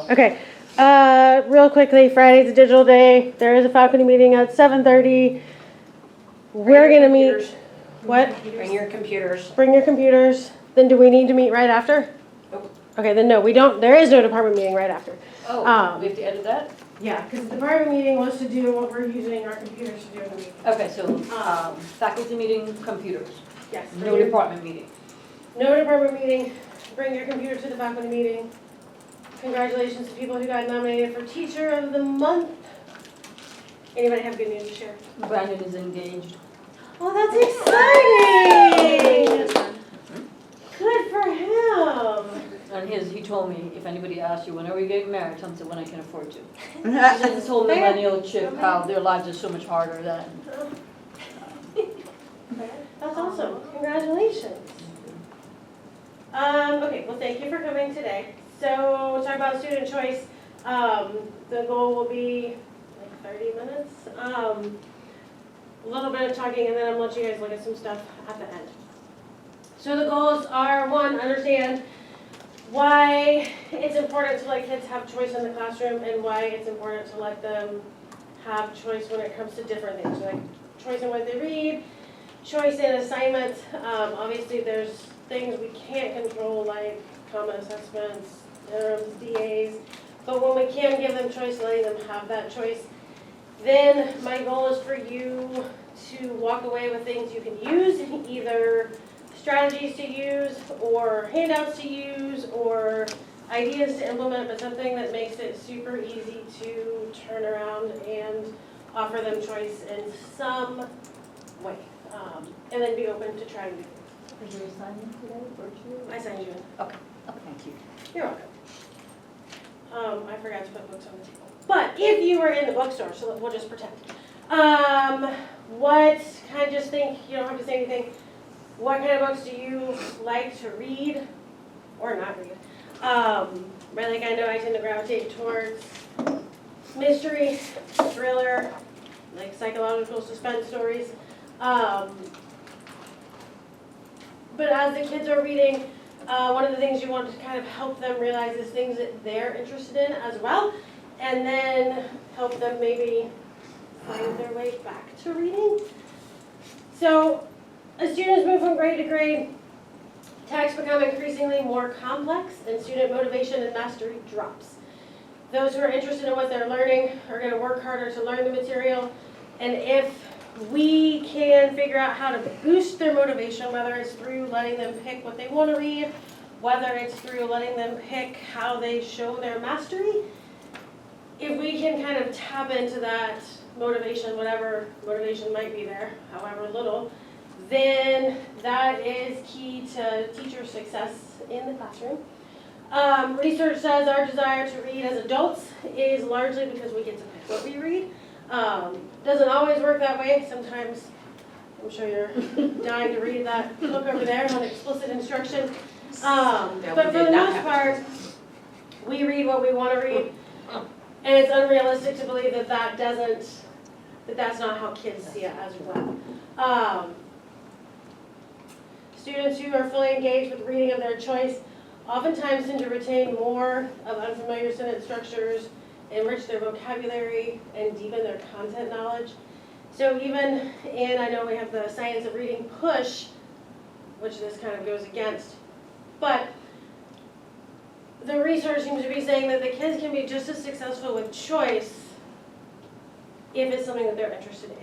Okay, real quickly, Friday's a digital day. There is a faculty meeting at 7:30. We're gonna meet, what? Bring your computers. Bring your computers. Then do we need to meet right after? Nope. Okay, then no, we don't, there is no department meeting right after. Oh, Um, we have to edit that? Yeah, because the department meeting was to do what we're using our computers to do in the meeting. Okay, so, faculty meeting, computers, Yes. no department meeting. No department meeting. Bring your computer to the faculty meeting. Congratulations to people who got nominated for Teacher of the Month. Anybody have good news to share? Brandon is engaged. Oh, that's exciting! Good for him. And he told me, if anybody asks you, when are we getting married, tell them when I can afford to. This is this whole millennial chip, how their lives are so much harder than. That's awesome. Congratulations. Okay, well, thank you for coming today. So, talk about student choice. The goal will be like 30 minutes. A little bit of talking, and then I'm gonna let you guys look at some stuff at the end. So the goals are, one, understand why it's important to let kids have choice in the classroom and why it's important to let them have choice when it comes to different things, like choice in what they read, choice in assignments. Obviously there's things we can't control like common assessments, DAs, but when we can give them choice, letting them have that choice. Then my goal is for you to walk away with things you can use, either strategies to use or handouts to use or ideas to implement, but something that makes it super easy to turn around and offer them choice in some way. And then be open to trying new things. Did you sign in today, virtually? I signed you in. Okay, thank you. You're welcome. I forgot to put books on the table. But if you were in the bookstore, so we'll just pretend. What kind of just think, you don't have to say anything, what kind of books do you like to read or not read? Right, like I know I tend to gravitate towards mystery, thriller, like psychological suspense stories. But as the kids are reading, one of the things you want to kind of help them realize is things that they're interested in as well, and then help them maybe find their way back to reading. So as students move from grade to grade, texts become increasingly more complex and student motivation and mastery drops. Those who are interested in what they're learning are going to work harder to learn the material, and if we can figure out how to boost their motivation, whether it's through letting them pick what they want to read, whether it's through letting them pick how they show their mastery, if we can kind of tap into that motivation, whatever motivation might be there, however little, then that is key to teacher success in the classroom. Research says our desire to read as adults is largely because we get to pick what we read. Doesn't always work that way. Sometimes, I'm sure you're dying to read that book over there on explicit instruction. But for the most part, we read what we want to read. And it's unrealistic to believe that that's not how kids see it as well. Students who are fully engaged with reading of their choice oftentimes tend to retain more of unfamiliar sentence structures, enrich their vocabulary, and deepen their content knowledge. So even in, I know we have the Science of Reading push, which this kind of goes against, but the research seems to be saying that the kids can be just as successful with choice if it's something that they're interested in.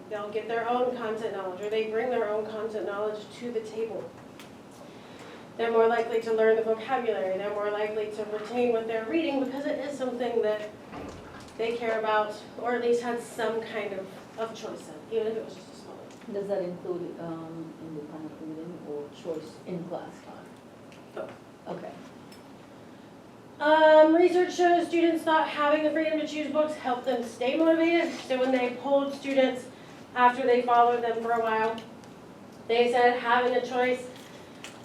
They'll get their own content knowledge, or they bring their own content knowledge to the table. They're more likely to learn the vocabulary. They're more likely to retain what they're reading because it is something that they care about, or at least had some kind of choice in, even if it was just a small one. Does that include independent reading or choice in class time? Both. Okay. Research shows students thought having the freedom to choose books helped them stay motivated. So when they polled students after they followed them for a while, they said having a choice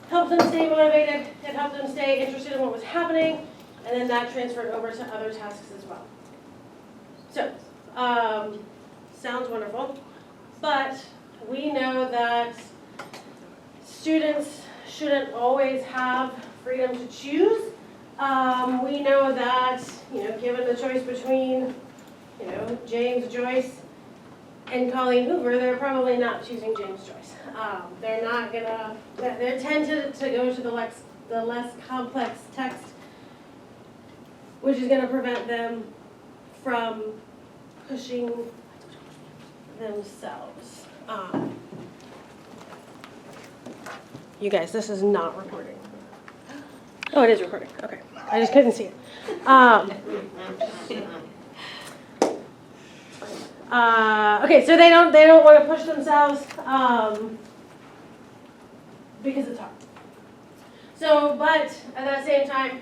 helped them stay motivated, it helped them stay interested in what was happening, and then that transferred over to other tasks as well. So, sounds wonderful, but we know that students shouldn't always have freedom to choose. We know that, given the choice between, James Joyce and Colleen Hoover, they're probably not choosing James Joyce. They're not gonna, they're tended to go to the less complex text, which is gonna prevent them from pushing themselves. You guys, this is not recording. Oh, it is recording, okay. I just couldn't see it. Okay, so they don't want to push themselves because it's hard. So, but at that same time,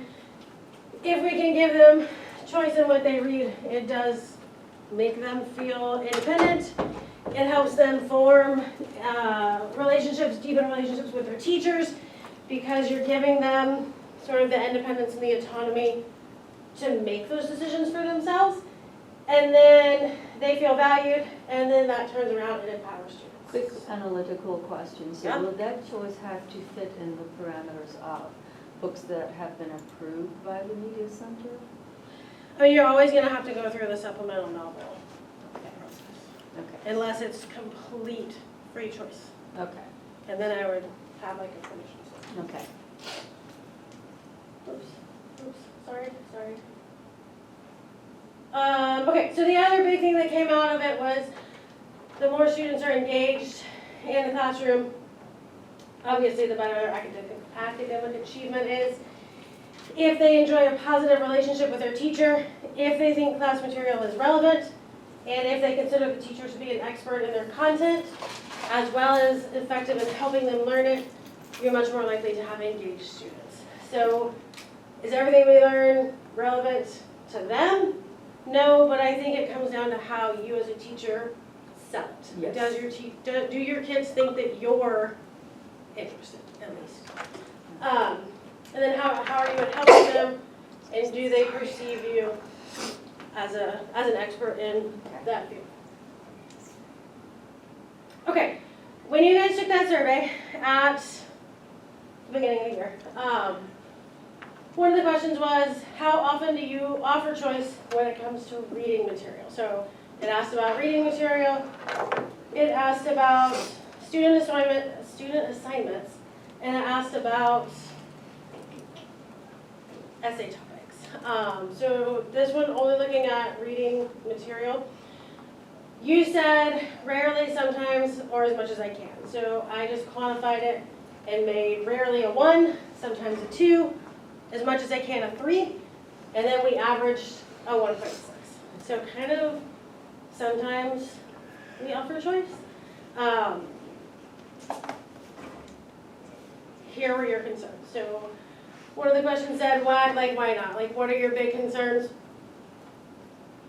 if we can give them choice in what they read, it does make them feel independent. It helps them form relationships, deepen relationships with their teachers, because you're giving them sort of the independence and the autonomy to make those decisions for themselves. And then they feel valued, and then that turns around and empowers students. Quick analytical question. So Yeah. will that choice have to fit in the parameters of books that have been approved by the Media Center? I mean, you're always going to have to go through the supplemental novel process, Okay. unless it's complete free choice. Okay. And then I would have like a permission slip. Okay. Oops, sorry. Okay, so the other big thing that came out of it was the more students are engaged in the classroom, obviously the better their academic achievement is. If they enjoy a positive relationship with their teacher, if they think class material is relevant, and if they consider the teacher to be an expert in their content, as well as effective in helping them learn it, you're much more likely to have engaged students. So, is everything we learn relevant to them? No, but I think it comes down to how you as a teacher sell it. Yes. Do your kids think that you're interested, at least? And then how are you helping them, and do they perceive you as an expert in that field? Okay, when you guys took that survey at the beginning of the year, one of the questions was, how often do you offer choice when it comes to reading material? So it asked about reading material, it asked about student assignments, and it asked about essay topics. So this one only looking at reading material. You said rarely, sometimes, or as much as I can. So I just quantified it and made rarely a 1, sometimes a 2, as much as I can a 3, and then we averaged a 1.6. So kind of sometimes we offer choice. Here were your concerns. So one of the questions said, why not? Like, what are your big concerns?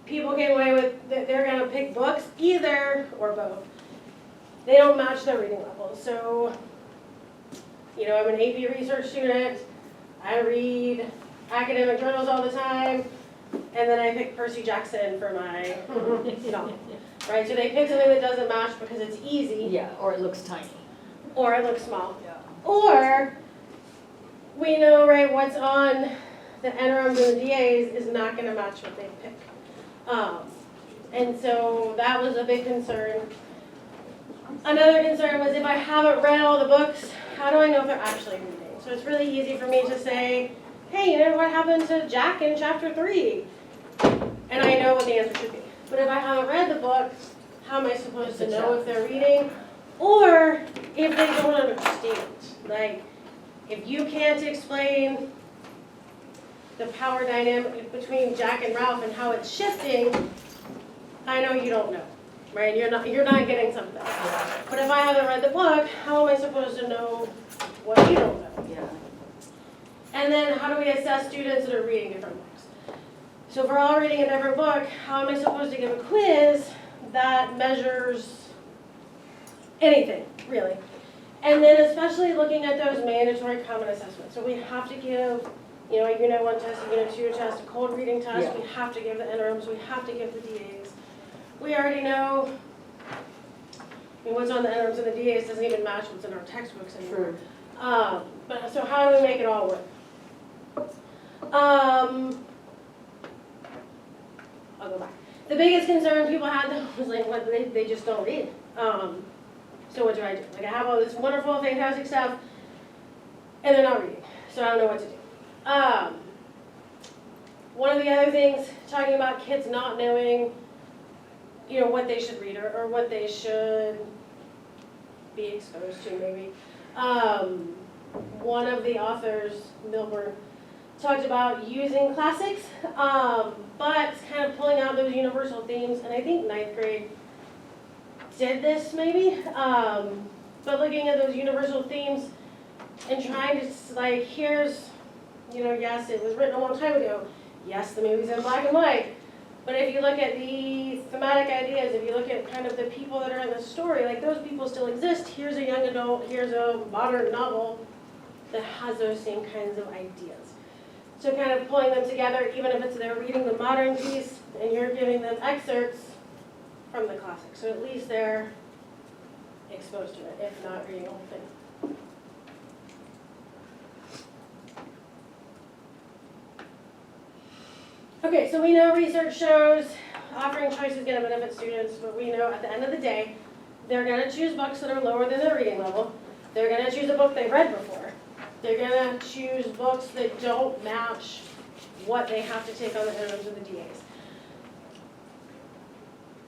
People came away with that they're going to pick books, either or both. They don't match their reading levels. So, I'm an AP research student. I read academic journals all the time, and then I pick Percy Jackson for my novel. Right? So they pick something that doesn't match because it's easy. Yeah, or it looks tiny. Or it looks small. Yeah. Or we know, right, what's on the NRMs and the DAs is not going to match what they pick. And so that was a big concern. Another concern was, if I haven't read all the books, how do I know if they're actually reading? So it's really easy for me to say, hey, what happened to Jack in chapter 3? And I know what the answer should be. But if I haven't read the book, how am I supposed to know if they're reading? Or if they don't understand. Like, if you can't explain the power dynamic between Jack and Ralph and how it's shifting, I know you don't know, right? You're not getting something. But if I haven't read the book, how am I supposed to know what you don't know? Yeah. And then how do we assess students that are reading different books? So if we're all reading a different book, how am I supposed to give a quiz that measures anything, really? And then especially looking at those mandatory common assessments. So we have to give, a Unit 1 test, a Unit 2 test, a cold reading test. Yeah. We have to give the interims. We have to give the DAs. We already know, what's on the interims and the DAs doesn't even match what's in our textbooks anymore. True. But so how do we make it all work? I'll go back. The biggest concern people had though was like, what, they just don't read. So what do? Like I have all this wonderful, fantastic stuff, and they're not reading. So I don't know what to do. One of the other things, talking about kids not knowing, you know, what they should read or what they should be exposed to maybe. One of the authors, Milburn, talked about using classics, but kind of pulling out those universal themes, and I think 9th grade did this maybe, but looking at those universal themes and trying to, like, here's, you know, yes, it was written a long time ago, yes, the movie's in black and white, but if you look at the thematic ideas, if you look at kind of the people that are in the story, like those people still exist. Here's a young adult, here's a modern novel that has those same kinds of ideas. So kind of pulling them together, even if it's they're reading the modern piece and you're giving them excerpts from the classic. So at least they're exposed to it, if not reading the whole thing. Okay, so we know research shows offering choice is going to benefit students, but we know at the end of the day, they're going to choose books that are lower than their reading level. They're going to choose a book they've read before. They're going to choose books that don't match what they have to take on the interims of the DAs.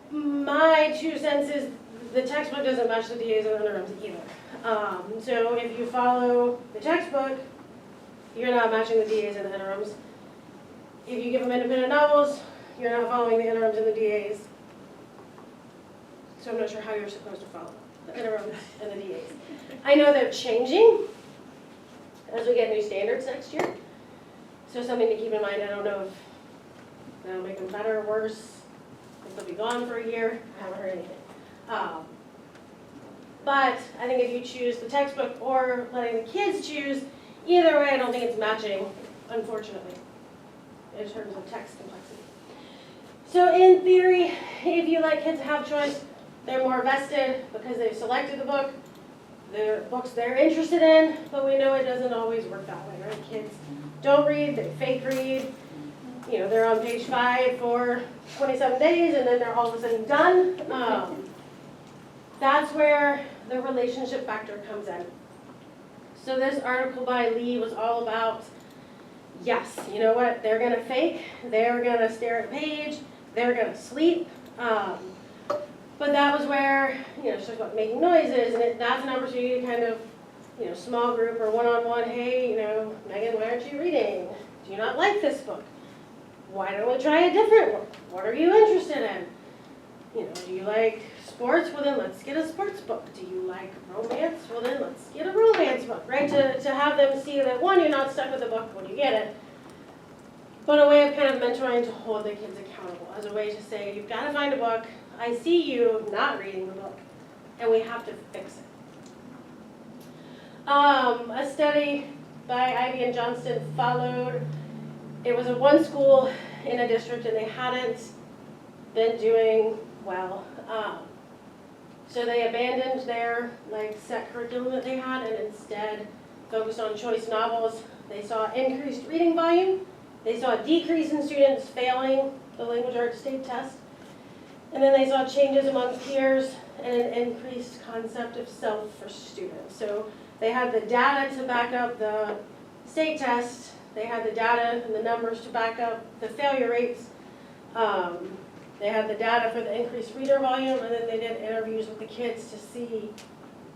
My 2 cents is the textbook doesn't match the DAs and the interims either. So if you follow the textbook, you're not matching the DAs and the interims. If you give them independent novels, you're not following the interims and the DAs. So I'm not sure how you're supposed to follow the interims and the DAs. I know they're changing as we get new standards next year. So something to keep in mind. I don't know if that'll make them better or worse. If they'll be gone for a year. I haven't heard anything. But I think if you choose the textbook or letting the kids choose, either way I don't think it's matching, unfortunately, in terms of text complexity. So in theory, if you let kids have choice, they're more vested because they've selected the book. They're books they're interested in, but we know it doesn't always work that way, right? Kids don't read, they fake read. You know, they're on page 5 for 27 days and then they're all of a sudden done. That's where the relationship factor comes in. So this article by Lee was all about, yes, you know what, they're gonna fake, they're gonna stare at a page, they're gonna sleep. But that was where, you know, she talked about making noises, and that's an opportunity to kind of, you know, small group or one-on-one, hey, you know, Megan, why aren't you reading? Do you not like this book? Why don't we try a different one? What are you interested in? You know, do you like sports? Well, then let's get a sports book. Do you like romance? Well, then let's get a romance book, right? To have them see that, one, you're not stuck with the book when you get it, but a way of kind of mentoring to hold the kids accountable as a way to say, you've got to find a book. I see you not reading the book, and we have to fix it. A study by Ivy and Johnston followed. It was at one school in a district, and they hadn't been doing well. So they abandoned their set curriculum that they had, and instead focused on choice novels. They saw increased reading volume. They saw a decrease in students failing the language arts state test. And then they saw changes among peers and an increased concept of self for students. So they had the data to back up the state test. They had the data and the numbers to back up the failure rates. They had the data for the increased reader volume, and then they did interviews with the kids to see,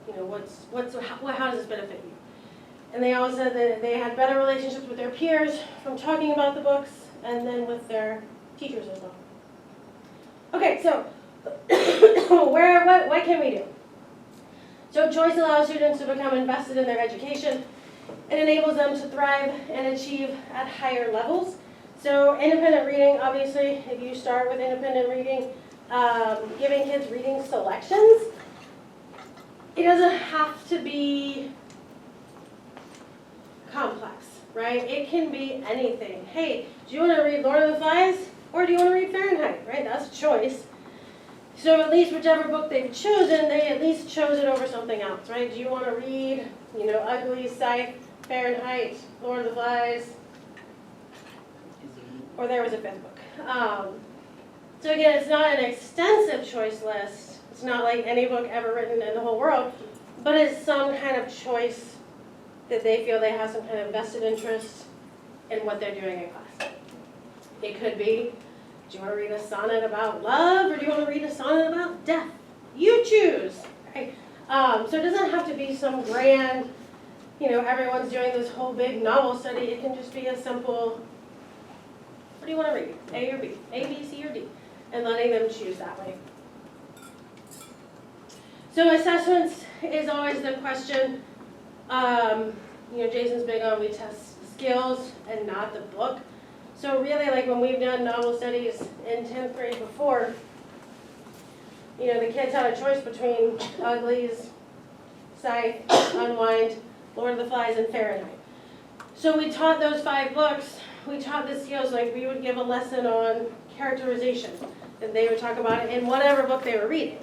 you know, how does this benefit you? And they all said that they had better relationships with their peers from talking about the books, and then with their teachers as well. Okay, so what can we do? So choice allows students to become invested in their education. It enables them to thrive and achieve at higher levels. So independent reading, obviously, if you start with independent reading, giving kids reading selections, it doesn't have to be complex, right? It can be anything. Hey, do you want to read Lord of the Flies? Or do you want to read Fahrenheit, right? That's a choice. So at least whichever book they've chosen, they at least chose it over something else, right? Do you want to read, you know, Ugly, Scythe, Fahrenheit, Lord of the Flies? or there was a fifth book. So again, it's not an extensive choice list. It's not like any book ever written in the whole world, but it's some kind of choice that they feel they have some kind of vested interest in what they're doing in class. It could be, do you want to read a sonnet about love or do you want to read a sonnet about death? You choose. Right? So it doesn't have to be some grand, everyone's doing this whole big novel study. It can just be a simple, what do you want to read? A or B? A, B, C, or D? And letting them choose that way. So assessments is always the question. Jason's big on we test skills and not the book. So really, like when we've done novel studies in 10th grade before, the kids had a choice between Uglies, Scythe, Unwind, Lord of the Flies, and Fahrenheit. So we taught those 5 books. We taught the skills, like we would give a lesson on characterization, and they would talk about it in whatever book they were reading.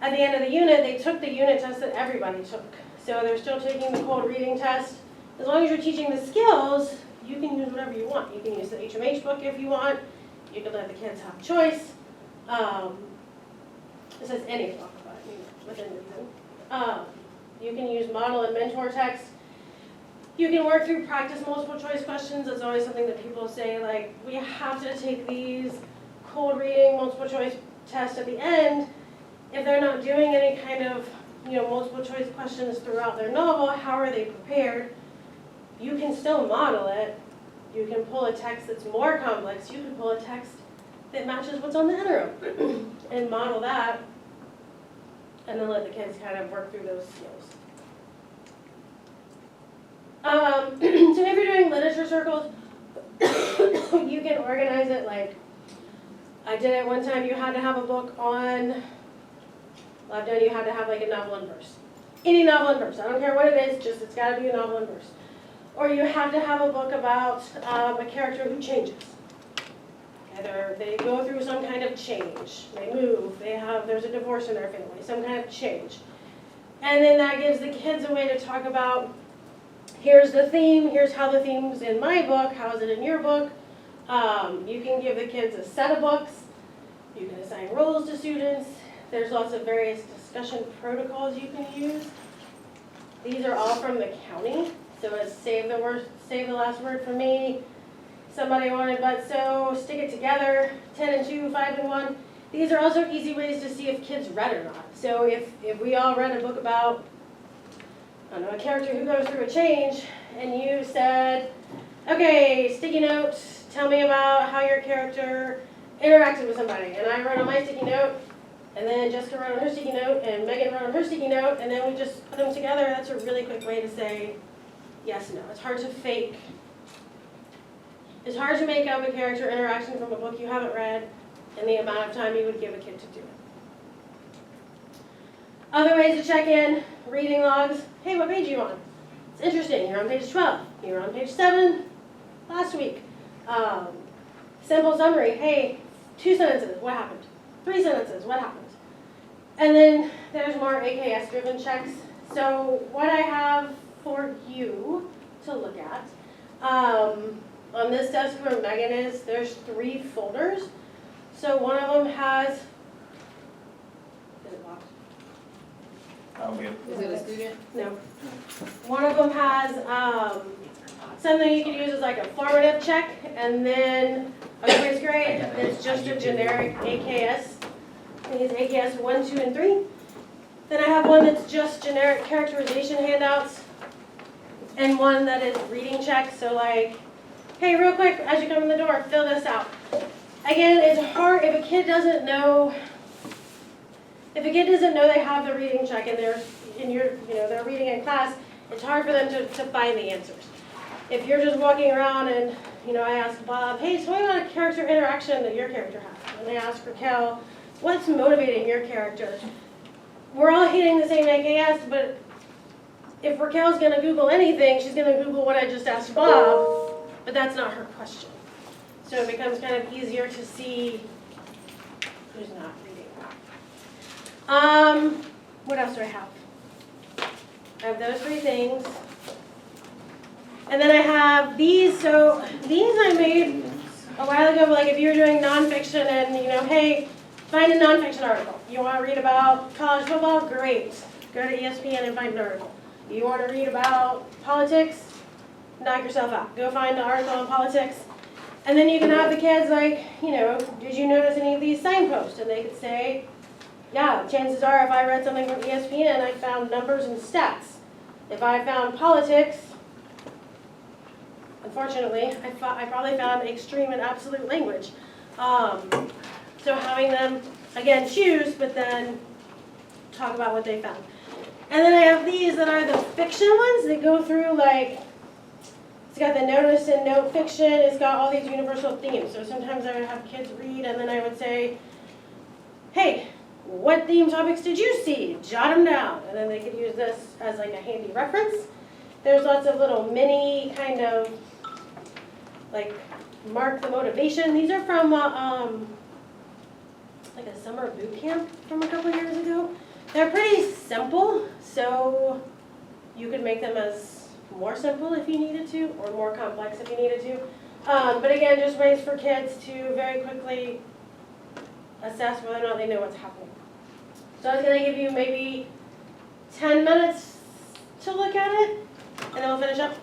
At the end of the unit, they took the unit test that everybody took. So they're still taking the cold reading test. As long as you're teaching the skills, you can use whatever you want. You can use the HMH book if you want. You can let the kids have choice. It says any book, but within reason. You can use model and mentor text. You can work through practice multiple choice questions. That's always something that people say, like, we have to take these cold reading multiple choice tests at the end. If they're not doing any kind of multiple choice questions throughout their novel, how are they prepared? You can still model it. You can pull a text that's more complex. You can pull a text that matches what's on the interim and model that, and then let the kids kind of work through those skills. So if you're doing literature circles, you can organize it like I did it one time. You had to have a book on Lovejoy. You had to have like a novel in verse. Any novel in verse. I don't care what it is, just it's got to be a novel in verse. Or you have to have a book about a character who changes. Either they go through some kind of change, they move, there's a divorce in their family, some kind of change. And then that gives the kids a way to talk about, here's the theme, here's how the theme's in my book, how is it in your book. You can give the kids a set of books, you can assign roles to students, there's lots of various discussion protocols you can use. These are all from the county, so it's save the last word for me, somebody wanted but so, stick it together, 10 and 2, 5 and 1. These are also easy ways to see if kids read or not. So if we all read a book about, I don't know, a character who goes through a change, and you said, okay, sticky note, tell me about how your character interacted with somebody. And I wrote on my sticky note, and then Jessica wrote on her sticky note, and Megan wrote on her sticky note, and then we just put them together. That's a really quick way to say yes and no. It's hard to fake. It's hard to make up a character interaction from a book you haven't read and the amount of time you would give a kid to do it. Other ways to check in, reading logs. Hey, what page are you on? It's interesting, you're on page 12. You were on page 7 last week. Simple summary, hey, 2 sentences, what happened? 3 sentences, what happened? And then there's more AKS-driven checks. So what I have for you to look at, on this desk where Megan is, there's 3 folders. So one of them has, is it locked? Is it a student? No. One of them has something you can use as like a formative check, and then a quiz grade that's just a generic AKS. I think it's AKS 1, 2, and 3. Then I have one that's just generic characterization handouts, and one that is reading checks. So like, hey, real quick, as you come in the door, fill this out. Again, it's hard if a kid doesn't know. If a kid doesn't know they have the reading check and they're reading in class, it's hard for them to find the answers. If you're just walking around and I ask Bob, hey, tell me about a character interaction that your character has. And I ask Raquel, what's motivating your character? We're all hitting the same AKS, but if Raquel's going to Google anything, she's going to Google what I just asked Bob, but that's not her question. So it becomes kind of easier to see who's not reading. What else do I have? I have those 3 things. And then I have these. So these I made a while ago, like if you were doing nonfiction and, hey, find a nonfiction article. You want to read about college football? Great. Go to ESPN and find an article. You want to read about politics? Knock yourself out. Go find an article on politics. And then you can have the kids like, did you notice any of these signposts? And they could say, yeah, chances are if I read something from ESPN, I found numbers and stats. If I found politics, unfortunately, I probably found extreme and absolute language. So having them, again, choose, but then talk about what they found. And then I have these that are the fiction ones that go through like, it's got the notice and note fiction, it's got all these universal themes. So sometimes I would have kids read and then I would say, hey, what theme topics did you see? Jot them down. And then they could use this as like a handy reference. There's lots of little mini kind of like mark the motivation. These are from like a summer boot camp from a couple years ago. They're pretty simple, so you could make them as more simple if you needed to, or more complex if you needed to. But again, just ways for kids to very quickly assess whether or not they know what's happening. So I was going to give you maybe 10 minutes to look at it, and then we'll finish up.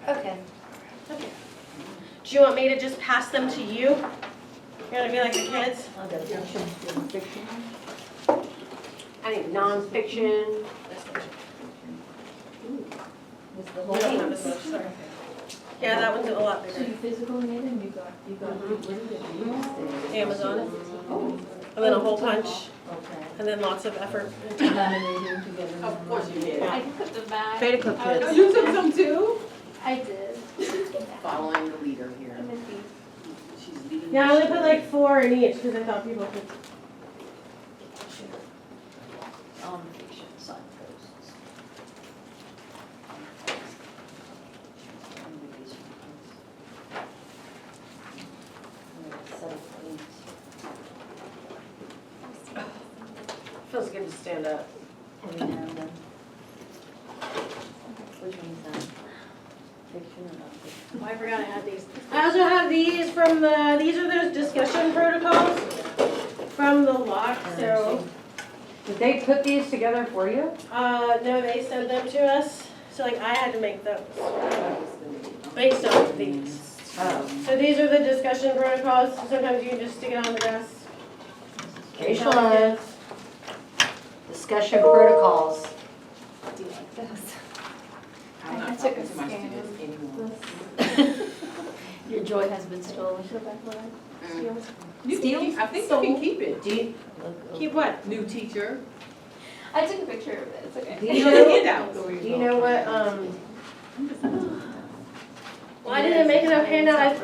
Okay. Okay. Do you want me to just pass them to you? You're going to be like the kids? I'll get fiction. I think nonfiction. It's the We whole don't thing. have this much, sorry. Yeah, that one's a lot So bigger. you physical made them, you got, what is it? Amazon. Oh, And then a hole punch, okay. and then lots of effort. Laminating together. Of course you did. I put them back. Beta Club Oh, kids. you took some too? I did. Following the leader here. I'm gonna be- She's leading. Yeah, I the only show. put like 4 in each because I thought people could. Fiction, signposts. Set of links. Feels good to stand up. Every now and then. Which one is that? Fiction or nonfiction? Oh, I forgot I had these. I also have these from these are those discussion protocols from the lock, so. Did they put these together for you? No, they sent them to us, so like I had to make those based on these. Oh. So these are the discussion protocols, sometimes you can just stick it on the desk. Racial love. Discussion protocols. Do you like those? I'm I not took talking a to my scan students of anymore. Your joy has been stolen. You can keep- I think you can keep it. Do you, Keep what? New teacher. I took a picture of it, it's okay. do you know, Handouts. do you know what, Well, I didn't make enough handouts.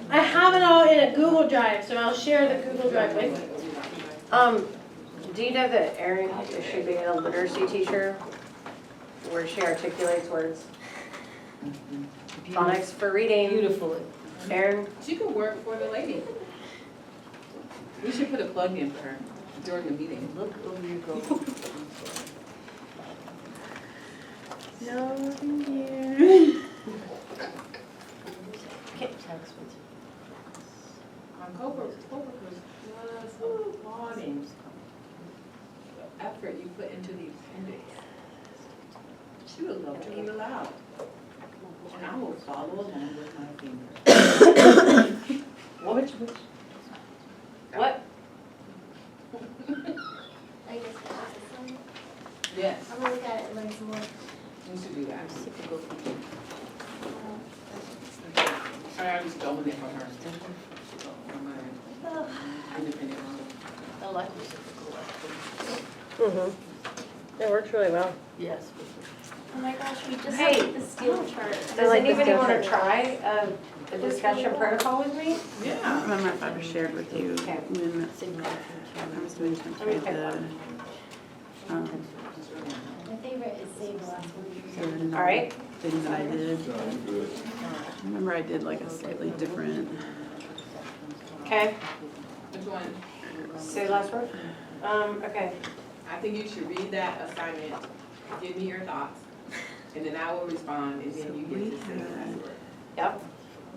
I have it all in a Google Drive, so I'll share the Google Drive with you. do you know that Erin should be a literacy teacher where she articulates words? Phonics for reading. Beautifully. Erin, She could work for the lady. We should put a plug in for her during the meeting. Look over your goal. No, thank you. Text with Coworkers was applauding the effort you put into the appendix. She would love to read aloud. And I will follow along with my finger. which? What? I guess that's this one. Yes, I'm gonna look at it and learn some more. we should do that. reciprocal feedback. I already stolen it from her. From Oh, my independent one. I like reciprocal. Mm-hmm. It works really well. Yes. oh my gosh, we just Hey. got the steel chart. Does anybody want to try a discussion protocol with me? Yeah. I remember if I ever shared with you Okay. when Signal. I was doing some Let me kind pick of, My favorite is Save the Last One. All right. thing that I did. I remember I did like a slightly different, Okay. Which one? Say the last word. Okay. I think you should read that assignment, give me your thoughts, and then I will respond, and so then you we get to say Yep,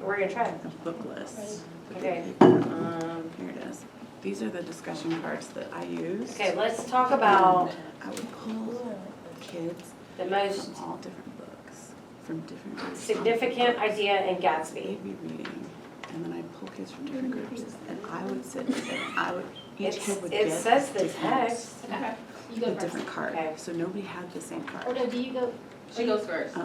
we're gonna try it. a book list. Okay. Here it is. These are the discussion cards that I use. Okay, let's talk about I would pull kids the most from all different books, from different groups. significant idea in Gatsby. They'd be reading, and then I'd pull kids from different groups, and I would sit and I would, each kid would get It says the different- text. Okay, you a go first. different card, Okay. so nobody had the same Or card. no, do you go? She goes first.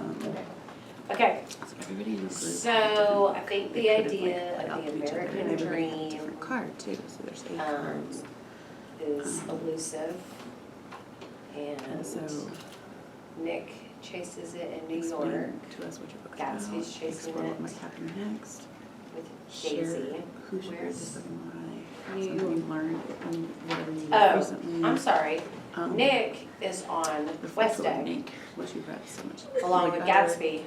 Okay, So everybody in the group. had so I different- think they the could've, idea like, of helped the each other, and American everybody had a dream different card too, so there's 8 um, cards. is elusive. And so And Nick chases it in New York explain to us what your book's about, Gatsby's chasing explore what it. might happen next, with share Daisy. who should read Where's this book and why, New something you learned in whatever you Oh, read recently. I'm sorry, Um, Nick is on the West first one, Egg, Nick, what you read so much. along like with better. Gatsby,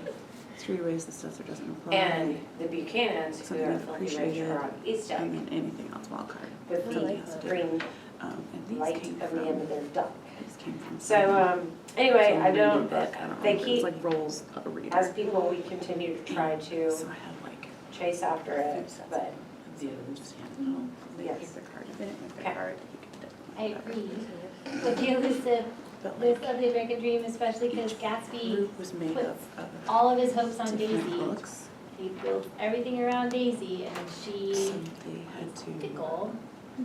3 ways the stuff that doesn't apply. and the Buchanans, who Something are I've filthy rich, appreciated, are on East and Egg, then anything else wild card. with Something has to the do. green And these light came of the end of from, their duck. these came from. So, someone- anyway, someone I in a don't, book, I don't they remember. It was keep, like roles of a reader. as people, we continue to try to So I had like chase after it, but the other just handed out. They Yes. pick their card, if they didn't pick Okay. their card, you could I definitely. agree. With the elusive, But with like, the American Dream, especially because each Gatsby group was made puts up of all of his hopes on different Daisy. books, He builds everything around Daisy and so she they had is to, fickle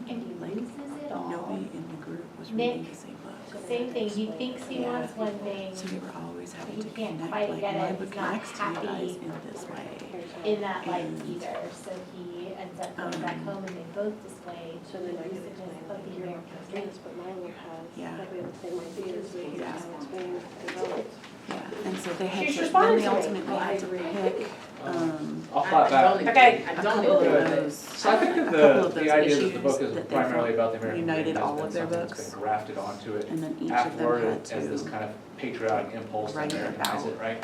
and he like, loses it all. nobody in the group was Nick, reading the same book. Same thing, he thinks he Yeah. wants one thing So they were always having He to can't connect, quite like, get my it. book He's not connects to you guys happy in this way. in that light And, either. So he ends up going back home and they both display So the then I get elusiveness to of the your American dream. dreams, but mine will have Yeah. probably the same ideas that you Yeah. have been developed. Yeah, and so they had She's to, then responding they to me. ultimately had to pick, I'll clap back. Okay. a I couple don't of agree. those. So I think a that couple of the those idea that the issues book is that they primarily felt about the American dream united has all been of their something that's books. been grafted onto it And then each of them had afterward as this to, kind of patriotic impulse to write it Americanize out. it, right?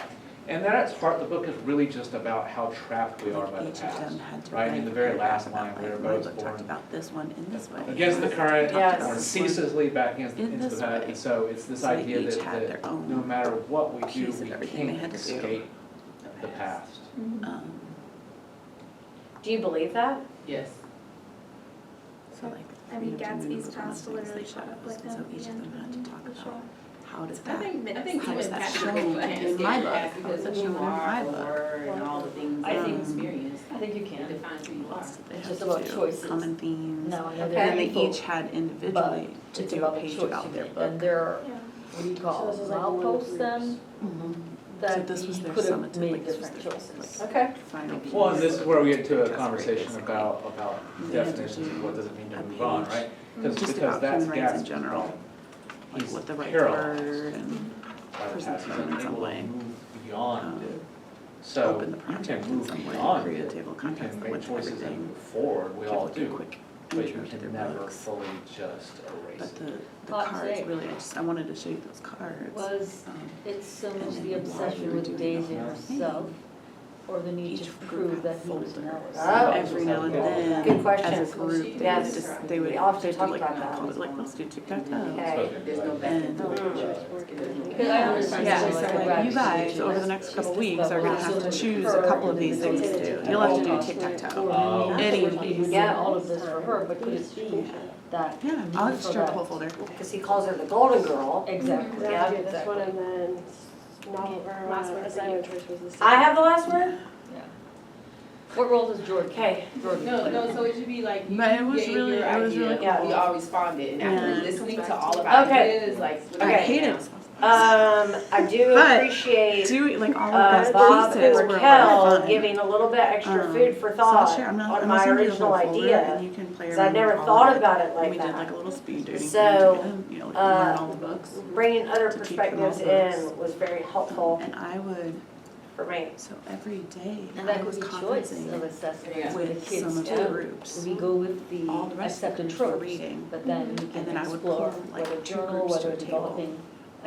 And that's part, the book is really just about how trapped we are by the each of past, them had to right? write In the a very paragraph last about, line, we like, are my both book talked born about this one in this way. against the current, Yes. born ceaselessly back In into the this past. way. And so it's this So they idea each that, had that their own no matter what we do, piece of we everything they can't had to do. escape the past. Um, do you believe that? Yes. So like, I mean, freedom to move Gatsby's was one of past the things literally they caught chose, up with and so him each of and them had to talk the about show. how does I that, think how even is that Patrick shown can't in escape my the book? past How because is that who shown you in my are book? or and all the things I that you think- experience. I think you can. Defines who you are. They It's had just to about do choices. common themes. No, I know Okay. there are And they people, each had but individually to it's do a about the page choice about you their make. book. And there are, Yeah. what do you So call this is them, like one of the mileposts then, So that this was you their could have summative, made like, this was different their, choices. like, Okay. final piece. Well, and this is where we get to a That's conversation basically. about They had to definitions do of what does it mean a to move on, page right? Just Because about that's human rights in Gatsby. general, like He's what the rights paralyzed were and by the prison past. He's in some unable way. to move beyond Um, it. So open the you project can in move some way, beyond create a it. table of You contents can in make which choices and everything move forward, we give all like a do. quick But you intro to can their never books. fully just erase But it. the Thought cards, today really, I wanted to show you those cards. was, Um, it's so And much then the while obsession you were with doing Daisy the whole herself, or the need to each group prove had that he was folders. Noah's. Oh. Every now and then, Good question. as a group, they would Yes. just, they would, We often they'd do talk like, about I that. call it like, let's do tic-tac-toe. Okay. There's no back and And- forth. Because I understand Yeah, like so the like you gratitude guys, to over the next couple weeks, are gonna have to choose a couple of these things to do. You'll have to do tic-tac-toe. Any of these. Yeah, all of this for her, but could it be that? Yeah, I'll need just for share the that- whole folder. Because he calls her the golden girl. Exactly. Then Yeah, I do this one exactly. and then novel, or Last word for assignment you. choice was the same. I have the last word? Yeah. What role does Jordan? Okay. Jordan No, play? no, so it should be like you But it was gave really- your it was idea, really cool. we all responded, and after And- listening to all of our Okay. ideas, like. I Okay. hated I do But appreciate doing like all of those Bob pieces and were a lot Raquel of fun. giving a little bit extra Um, food for So I'll thought share, I'm not, on I'm my gonna send you the original whole folder idea. and you can play Because around I've never with all thought of it. about it like We did like a that. little speed dating So, thing to get them, you know, like learn all the books. Bringing other To teach them all perspectives books. in was very helpful And I would, for me. so every day, And I that was could be choice of conferencing assessment Yeah. with the with kids some of too. the groups. We go with All the the rest of the accepted groups were tropes, reading. but then we And can then I would explore pull, like, whether two journal, groups to whether a table. developing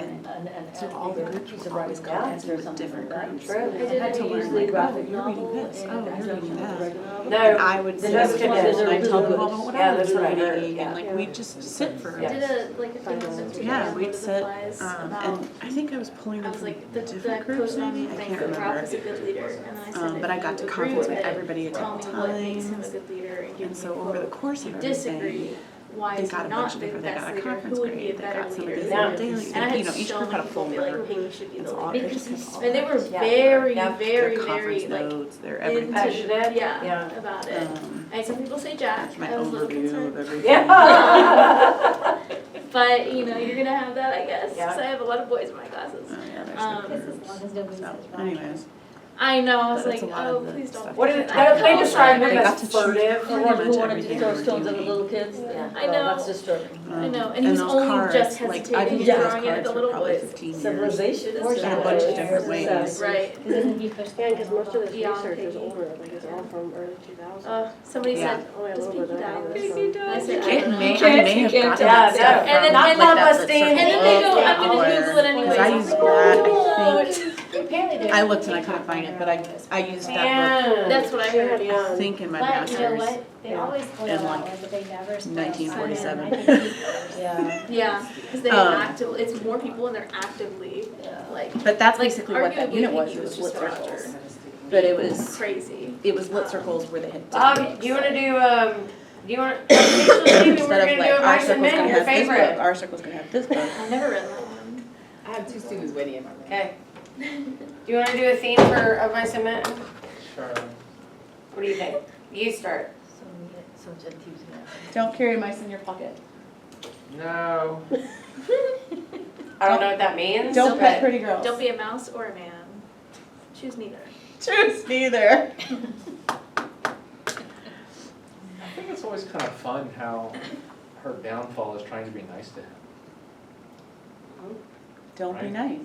and So all the a groups piece were of always writing connected answer or with something different like that. groups. True. I had to didn't learn, use the like, graphic oh, you're reading novel this. in Oh, you're conjunction reading with that. the regular novel. No. And I would The sit next with one them is and I'd tell them really all good. about what Yeah, I was those are reading, good, and like, yeah. we'd just sit for I it. did a, like a thing on Instagram, Yeah, Lord we'd of the sit, Flies, about, and I think I was pulling I them was from like, the different groups post on maybe, I thing can't that Ralph remember. is a good leader, and then I said, But I if got you to agree conference with with it, everybody a tell couple me what makes him a times. good leader and give And me so a over the quote. course of If you disagree, everything, why they is got he a not bunch of the different, they best got a leader? conference Who would be grade, a they better got some of leader? these Yeah. little daily, And I had you know, each so group many had a people be folder. like, Haley should be And the so all leader. they just kept all And they were Yeah. very, Yeah. very, their very, conference like, notes, their into- everything. Passionate? Yeah, Yeah. about it. I had some people say Jack, My I was a little overview of concerned. everything. Yeah. But, you know, you're gonna have that, I guess, Yeah. because I have a lot of boys in my classes. Oh, yeah, there's Um, the As groups. long as nobody So, says wrong. anyways, I know, I was But it's like, a lot of oh, the please don't. stuff. What push did, it. I they know. described They him got as to choose furtive. pretty Who much wanted to everything throw we were stones at the doing. little kids? Yeah. Oh, I know. That's disturbing. I know, and he was those only cards, just like, I hesitating used and those throwing it at cards the for little probably boys. 15 years. Civilization Or is in a bunch of different ways. Right. Yeah, because most of this Yeah, research is Peggy. older, like it's all from early 2000s. Somebody Yeah. said, Oh, yeah, a does little bit Pinky of die that. with this? Pinky I said, I It don't know. may, can't- I may you have can't gotten tell. that Yeah, stuff no. And then- from, and like, then- that busting. circle And then they go, of I'm gonna hours. Google it anyways. I used that, I think, Apparently they're- I looked and I couldn't find it, but I used that Man. That's what I heard, book, I think in my But you know master's. what? They always spoil in, that like, one, but they never spoil 1947. Simon. I think he's- Yeah, Yeah, because they Um, actively, it's more people and they're actively, yeah. like, But that's like, basically what that arguably unit was, Pinky it was was just lit Roger. circles. But it was, Crazy. it was lit circles where they had different Do books. you wanna do you wanna, officially, we're Instead gonna of do like, a our Mice and circle's Men, gonna your have this book, favorite. our circle's gonna have this book. I've never read that one. I have 2 students waiting in my room. Okay. Do you wanna do a theme for of Mice and Men? Sure. What do you think? You start. So much enthusiasm. Don't carry mice in your pocket. No. I don't know what that means. Don't pet but- pretty girls. Don't be a mouse or a man. Choose neither. Choose neither. I think it's always kind of fun how her downfall is trying to be nice to him. Don't be Right. nice.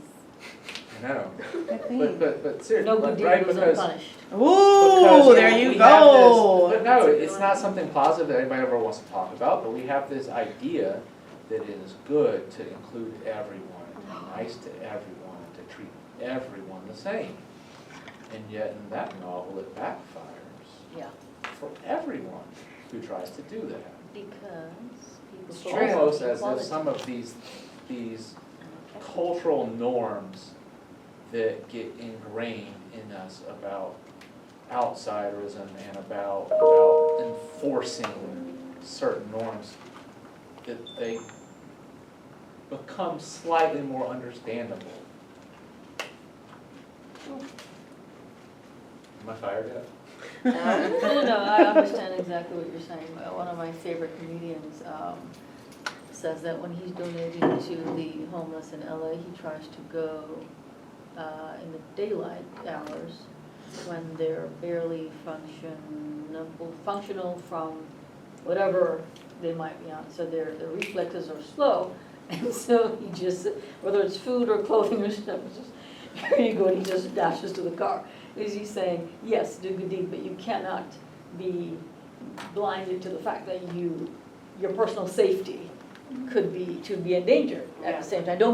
I know. Good thing. But seriously, No good like, deed right, goes because. unpunished. Ooh, there we you have go. this- But no, it's not something positive that anybody ever wants to talk about, but we have this idea that it is good to include everyone, and be nice to everyone, and to treat everyone the same. And yet in that novel, it backfires Yeah, for everyone who tries to do that. because people. It's It's true. almost as if Equality. some of these cultural norms that get ingrained in us about outsiderism and about enforcing certain norms, that they become slightly more understandable. Am I fired yet? No, I understand exactly what you're saying. One of my favorite comedians says that when he's donating to the homeless in LA, he tries to go in the daylight hours when they're barely functional from whatever they might be on. So their reflexes are slow, and so he just, whether it's food or clothing or stuff, it's just, here you go, and he just dashes to the car. Is he saying, yes, do good deed, but you cannot be blinded to the fact that your personal safety could be endangered at the same time. Don't be